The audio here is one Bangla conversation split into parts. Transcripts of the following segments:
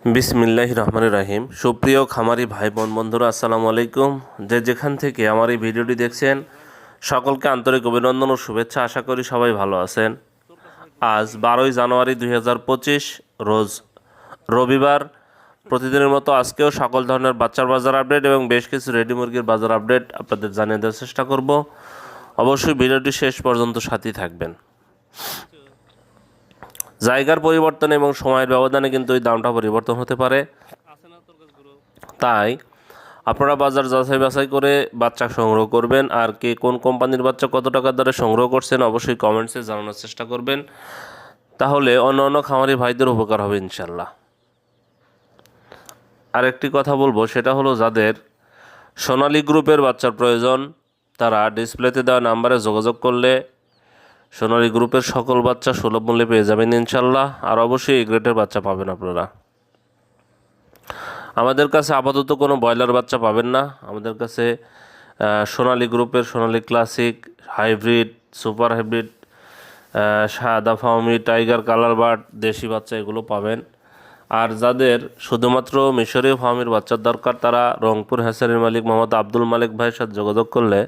বিসমিল্লাহির রহমানির রহিম। সুপ্রিয় খামারি ভাই বোন বন্ধুরা, আসসালামু আলাইকুম। যে যেখান থেকে আমার এই ভিডিওটি দেখছেন সকলকে আন্তরিক অভিনন্দন ও শুভেচ্ছা। আশা করি সবাই ভালো আছেন। আজ 12ই জানুয়ারি 2025 রোজ রবিবার। প্রতিদিনের মতো আজকেও সকল ধরনের বাচ্চার বাজার আপডেট এবং বেশ কিছু রেডি মুরগির বাজার আপডেট আপনাদের জানিয়ে দেওয়ার চেষ্টা করব। অবশ্যই ভিডিওটি শেষ পর্যন্ত সাথেই থাকবেন। জায়গার পরিবর্তন এবং সময়ের ব্যবধানে কিন্তু এই দামটা পরিবর্তন হতে পারে, তাই আপনারা বাজার যাচাই বাছাই করে বাচ্চা সংগ্রহ করবেন। আর কে কোন কোম্পানির বাচ্চা কত টাকা দরে সংগ্রহ করছেন অবশ্যই কমেন্টসে জানানোর চেষ্টা করবেন, তাহলে অন্য অন্য খামারি ভাইদের উপকার হবে ইনশাল্লাহ। আর একটি কথা বলবো, সেটা হলো যাদের সোনালী গ্রুপের বাচ্চার প্রয়োজন তারা ডিসপ্লেতে দেওয়া নাম্বারে যোগাযোগ করলে সোনালী গ্রুপের সকল বাচ্চা সুলভ মূল্যে পেয়ে যাবেন ইনশাল্লাহ। আর অবশ্যই এই গ্রেডের বাচ্চা পাবেন আপনারা। আমাদের কাছে আপাতত কোনো ব্রয়লার বাচ্চা পাবেন না। আমাদের কাছে সোনালী গ্রুপের সোনালী ক্লাসিক, হাইব্রিড, সুপার হাইব্রিড, সাদা ফাউমি, টাইগার কালার বার্ড, দেশি বাচ্চা এগুলো পাবেন। আর যাদের শুধুমাত্র মিশরীয় ফার্মের বাচ্চার দরকার তারা রংপুর হ্যাচারির মালিক মোহাম্মদ আব্দুল মালিক ভাইয়ের সাথে যোগাযোগ করলে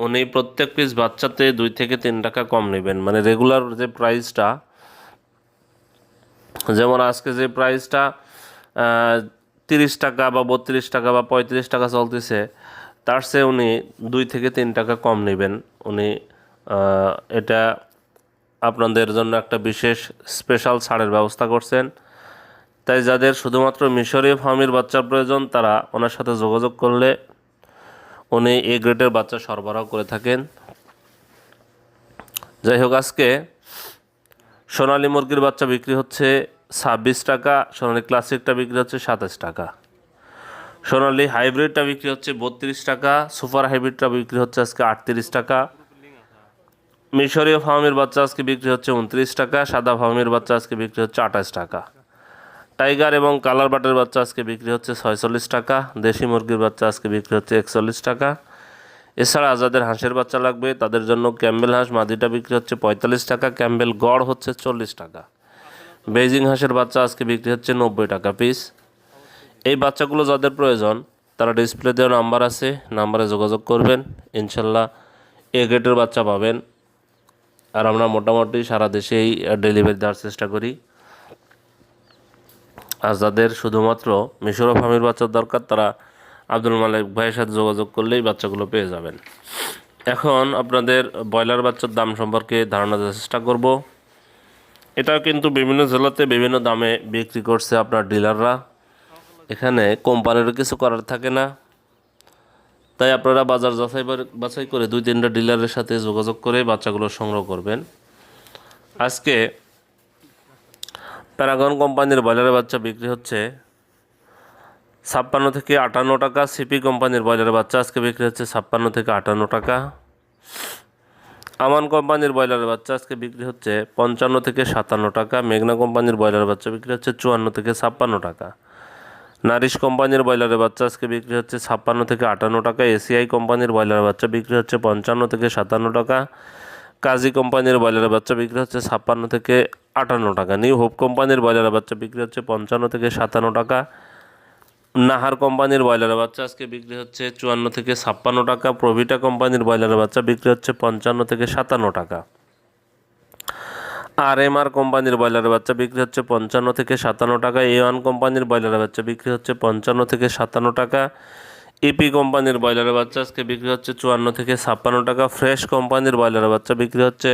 উনি প্রত্যেক পিস বাচ্চাতে 2 থেকে 3 টাকা কম নেবেন। মানে রেগুলার যে প্রাইসটা, যেমন আজকে যে প্রাইসটা 30 টাকা বা 32 টাকা বা 35 টাকা চলতেছে, তার চেয়ে উনি 2 থেকে 3 টাকা কম নেবেন। উনি এটা আপনাদের জন্য একটা বিশেষ স্পেশাল ছাড়ের ব্যবস্থা করছেন। তাই যাদের শুধুমাত্র মিশরীয় ফার্মের বাচ্চার প্রয়োজন তারা ওনার সাথে যোগাযোগ করলে উনি এ গ্রেডের বাচ্চা সরবরাহ করে থাকেন। যাই হোক, আজকে সোনালী মুরগির বাচ্চা বিক্রি হচ্ছে 26 টাকা, সোনালী ক্লাসিকটা বিক্রি হচ্ছে 27 টাকা, সোনালী হাইব্রিডটা বিক্রি হচ্ছে 32 টাকা, সুপার হাইব্রিডটা বিক্রি হচ্ছে আজকে 38 টাকা, মিশরীয় ফার্মের বাচ্চা আজকে বিক্রি হচ্ছে 29 টাকা, সাদা ফার্মের বাচ্চা আজকে বিক্রি হচ্ছে 28 টাকা, টাইগার এবং কালার বাটের বাচ্চা আজকে বিক্রি হচ্ছে 46 টাকা, দেশি মুরগির বাচ্চা আজকে বিক্রি হচ্ছে 41 টাকা। এছাড়া যাদের হাঁসের বাচ্চা লাগবে তাদের জন্য ক্যাম্বেল হাঁস মাদিটা বিক্রি হচ্ছে 45 টাকা, ক্যাম্বেল গড় হচ্ছে 40 টাকা, বেজিং হাঁসের বাচ্চা আজকে বিক্রি হচ্ছে 90 টাকা পিস। এই বাচ্চাগুলো যাদের প্রয়োজন তারা ডিসপ্লে দেওয়া নাম্বার আছে, নাম্বারে যোগাযোগ করবেন ইনশাল্লাহ এ গ্রেডের বাচ্চা পাবেন। আর আমরা মোটামুটি সারা দেশেই ডেলিভারি দেওয়ার চেষ্টা করি। আর যাদের শুধুমাত্র মিশর ফার্মের বাচ্চার দরকার তারা আব্দুল মালিক ভাইয়ের সাথে যোগাযোগ করলেই বাচ্চাগুলো পেয়ে যাবেন। এখন আপনাদের ব্রয়লার বাচ্চার দাম সম্পর্কে ধারণা দেওয়ার চেষ্টা করব। এটাও কিন্তু বিভিন্ন জেলাতে বিভিন্ন দামে বিক্রি করছে আপনার ডিলাররা। এখানে কোম্পানিরও কিছু করার থাকে না, তাই আপনারা বাজার বাছাই করে 2-3টা ডিলারের সাথে যোগাযোগ করে বাচ্চাগুলো সংগ্রহ করবেন। আজকে প্যারাগন কোম্পানির ব্রয়লারের বাচ্চা বিক্রি হচ্ছে 56 থেকে 58 টাকা, সিপি কোম্পানির ব্রয়লারের বাচ্চা আজকে বিক্রি হচ্ছে 56 থেকে 58 টাকা, আমান কোম্পানির ব্রয়লারের বাচ্চা আজকে বিক্রি হচ্ছে 55 থেকে 57 টাকা, মেঘনা কোম্পানির ব্রয়লারের বাচ্চা বিক্রি হচ্ছে 54 থেকে 56 টাকা, নারিশ কোম্পানির ব্রয়লারের বাচ্চা আজকে বিক্রি হচ্ছে 56 থেকে 58 টাকা, এসিআই কোম্পানির ব্রয়লারের বাচ্চা বিক্রি হচ্ছে 55 থেকে 57 টাকা, কাজী কোম্পানির ব্রয়লারের বাচ্চা বিক্রি হচ্ছে 56 থেকে 58 টাকা, নিউ হোপ কোম্পানির ব্রয়লারের বাচ্চা বিক্রি হচ্ছে 55 থেকে 57 টাকা, নাহার কোম্পানির ব্রয়লারের বাচ্চা আজকে বিক্রি হচ্ছে 54 থেকে 56 টাকা, প্রভিটা কোম্পানির ব্রয়লারের বাচ্চা বিক্রি হচ্ছে 55 থেকে 57 টাকা, আর এমআর কোম্পানির ব্রয়লারের বাচ্চা বিক্রি হচ্ছে 55 থেকে 57 টাকা, A1 কোম্পানির ব্রয়লারের বাচ্চা বিক্রি হচ্ছে 55 থেকে 57 টাকা, ইপি কোম্পানির ব্রয়লারের বাচ্চা আজকে বিক্রি হচ্ছে 54 থেকে 56 টাকা, ফ্রেশ কোম্পানির ব্রয়লারের বাচ্চা বিক্রি হচ্ছে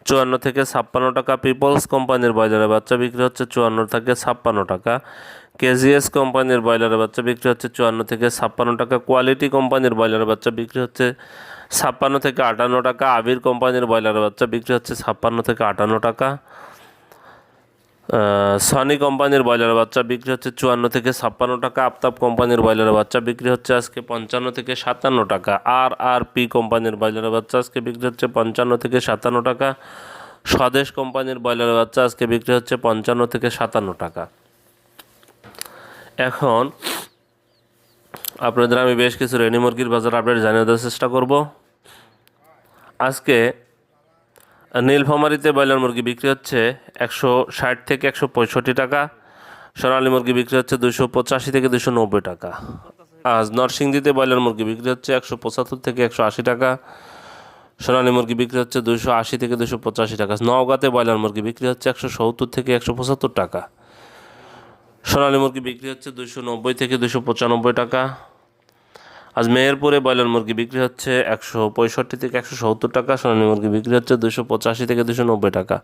54 থেকে 56 টাকা, পিপলস কোম্পানির ব্রয়লারের বাচ্চা বিক্রি হচ্ছে 54 থেকে 56 টাকা, কেজিএস কোম্পানির ব্রয়লারের বাচ্চা বিক্রি হচ্ছে 54 থেকে 56 টাকা, কোয়ালিটি কোম্পানির ব্রয়লারের বাচ্চা বিক্রি হচ্ছে 56 থেকে 58 টাকা, আবির কোম্পানির ব্রয়লারের বাচ্চা বিক্রি হচ্ছে 56 থেকে 58 টাকা, সনি কোম্পানির ব্রয়লারের বাচ্চা বিক্রি হচ্ছে 54 থেকে 56 টাকা, আফতাব কোম্পানির ব্রয়লারের বাচ্চা বিক্রি হচ্ছে আজকে 55 থেকে 57 টাকা, RRP কোম্পানির ব্রয়লারের বাচ্চা আজকে বিক্রি হচ্ছে 55 থেকে 57 টাকা, স্বদেশ কোম্পানির ব্রয়লারের বাচ্চা আজকে বিক্রি হচ্ছে 55 থেকে 57 টাকা। এখন আপনাদের আমি বেশ কিছু রেডি মুরগির বাজার আপডেট জানিয়ে দেওয়ার চেষ্টা করব। আজকে নীলফামারীতে ব্রয়লার মুরগি বিক্রি হচ্ছে 160 থেকে 165 টাকা, সোনালী মুরগি বিক্রি হচ্ছে 285 থেকে 290 টাকা। আজ নরসিংদীতে ব্রয়লার মুরগি বিক্রি হচ্ছে 175 থেকে 180 টাকা। সোনালী মুরগি বিক্রি হচ্ছে 280 থেকে 285 টাকা। নওগাঁতে ব্রয়লার মুরগি বিক্রি হচ্ছে 170 থেকে 175 টাকা। সোনালী মুরগি বিক্রি হচ্ছে 290 থেকে 295 টাকা। আজ মেহেরপুরে ব্রয়লার মুরগি বিক্রি হচ্ছে 165 থেকে 170 টাকা। সোনালী মুরগি বিক্রি হচ্ছে 285 থেকে 290 টাকা।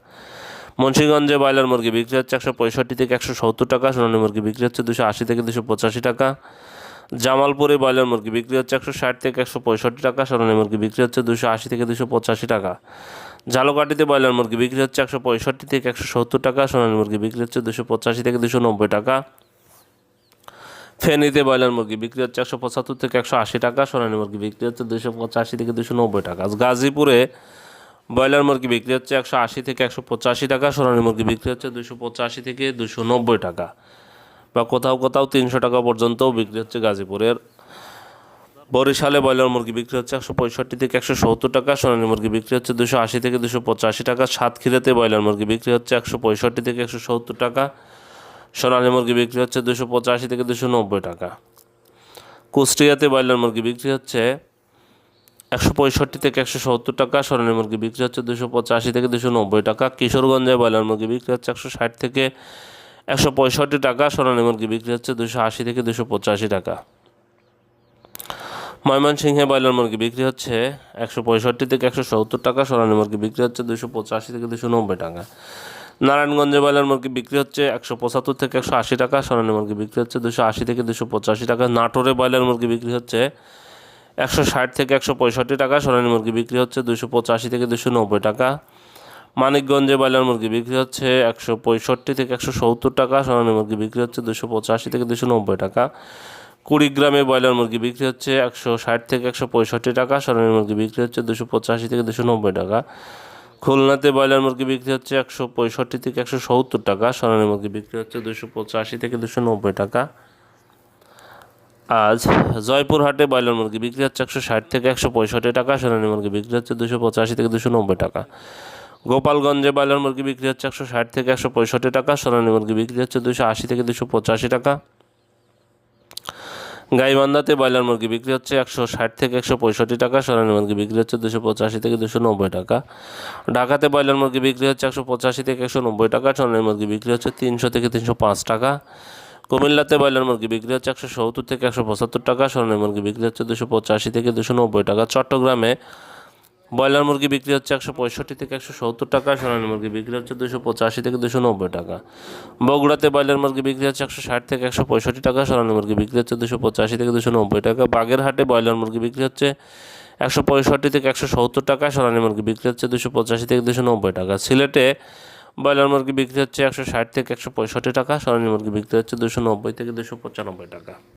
মুন্সিগঞ্জে ব্রয়লার মুরগি বিক্রি হচ্ছে 165 থেকে 170 টাকা। সোনালী মুরগি বিক্রি হচ্ছে 280 থেকে 285 টাকা। জামালপুরে ব্রয়লার মুরগি বিক্রি হচ্ছে 160 থেকে 165 টাকা। সোনালী মুরগি বিক্রি হচ্ছে 280 থেকে 285 টাকা। ঝালকাঠিতে ব্রয়লার মুরগি বিক্রি হচ্ছে 165 থেকে 170 টাকা। সোনালী মুরগি বিক্রি হচ্ছে 285 থেকে 290 টাকা। ফেনীতে ব্রয়লার মুরগি বিক্রি হচ্ছে 175 থেকে 180 টাকা। সোনালী মুরগি বিক্রি হচ্ছে 285 থেকে 290 টাকা। গাজীপুরে ব্রয়লার মুরগি বিক্রি হচ্ছে 180 থেকে 185 টাকা। সোনালী মুরগি বিক্রি হচ্ছে 285 থেকে 290 টাকা, বা কোথাও কোথাও 300 টাকা পর্যন্তও বিক্রি হচ্ছে গাজীপুরের। বরিশালে ব্রয়লার মুরগি বিক্রি হচ্ছে 165 থেকে 170 টাকা। সোনালী মুরগি বিক্রি হচ্ছে 280 থেকে 285 টাকা। সাতক্ষীরাতে ব্রয়লার মুরগি বিক্রি হচ্ছে 165 থেকে 170 টাকা। সোনালী মুরগি বিক্রি হচ্ছে 285 থেকে 290 টাকা। কুষ্টিয়াতে ব্রয়লার মুরগি বিক্রি হচ্ছে 165 থেকে 170 টাকা। সোনালী মুরগি বিক্রি হচ্ছে 285 থেকে 290 টাকা। কিশোরগঞ্জে ব্রয়লার মুরগি বিক্রি হচ্ছে 160 থেকে 165 টাকা। সোনালী মুরগি বিক্রি হচ্ছে 280 থেকে 285 টাকা। ময়মনসিংহে ব্রয়লার মুরগি বিক্রি হচ্ছে 165 থেকে 170 টাকা। সোনালী মুরগি বিক্রি হচ্ছে 285 থেকে 290 টাকা। নারায়ণগঞ্জে ব্রয়লার মুরগি বিক্রি হচ্ছে 175 থেকে 180 টাকা। সোনালী মুরগি বিক্রি হচ্ছে 280 থেকে 285 টাকা। নাটোরে ব্রয়লার মুরগি বিক্রি হচ্ছে 160 থেকে 165 টাকা। সোনালী মুরগি বিক্রি হচ্ছে 285 থেকে 290 টাকা। মানিকগঞ্জে ব্রয়লার মুরগি বিক্রি হচ্ছে 165 থেকে 170 টাকা। সোনালী মুরগি বিক্রি হচ্ছে 285 থেকে 290 টাকা। কুড়িগ্রামে ব্রয়লার মুরগি বিক্রি হচ্ছে 160 থেকে 165 টাকা। সোনালী মুরগি বিক্রি হচ্ছে 285 থেকে 290 টাকা। খুলনাতে ব্রয়লার মুরগি বিক্রি হচ্ছে 165 থেকে 170 টাকা। সোনালী মুরগি বিক্রি হচ্ছে 285 থেকে 290 টাকা। আজ জয়পুরহাটে ব্রয়লার মুরগি বিক্রি হচ্ছে 160 থেকে 165 টাকা। সোনালী মুরগি বিক্রি হচ্ছে 285 থেকে 290 টাকা। গোপালগঞ্জে ব্রয়লার মুরগি বিক্রি হচ্ছে 160 থেকে 165 টাকা। সোনালী মুরগি বিক্রি হচ্ছে 280 থেকে 285 টাকা। গাইবান্ধাতে ব্রয়লার মুরগি বিক্রি হচ্ছে 160 থেকে 165 টাকা। সোনালী মুরগি বিক্রি হচ্ছে 285 থেকে 290 টাকা। ঢাকাতে ব্রয়লার মুরগি বিক্রি হচ্ছে 185 থেকে 190 টাকা। সোনালী মুরগি বিক্রি হচ্ছে 300 থেকে 305 টাকা। কুমিল্লাতে ব্রয়লার মুরগি বিক্রি হচ্ছে 170 থেকে 175 টাকা। সোনালী মুরগি বিক্রি হচ্ছে 285 থেকে 290 টাকা। চট্টগ্রামে ব্রয়লার মুরগি বিক্রি হচ্ছে 165 থেকে 170 টাকা। সোনালী মুরগি বিক্রি হচ্ছে 285 থেকে 290 টাকা। বগুড়াতে ব্রয়লার মুরগি বিক্রি হচ্ছে 160 থেকে 165 টাকা। সোনালী মুরগি বিক্রি হচ্ছে 285 থেকে 290 টাকা। বাগেরহাটে ব্রয়লার মুরগি বিক্রি হচ্ছে 165 থেকে 170 টাকা। সোনালী মুরগি বিক্রি হচ্ছে 285 থেকে 290 টাকা। সিলেটে ব্রয়লার মুরগি বিক্রি হচ্ছে 160 থেকে 165 টাকা। সোনালী মুরগি বিক্রি হচ্ছে 290 থেকে 295 টাকা।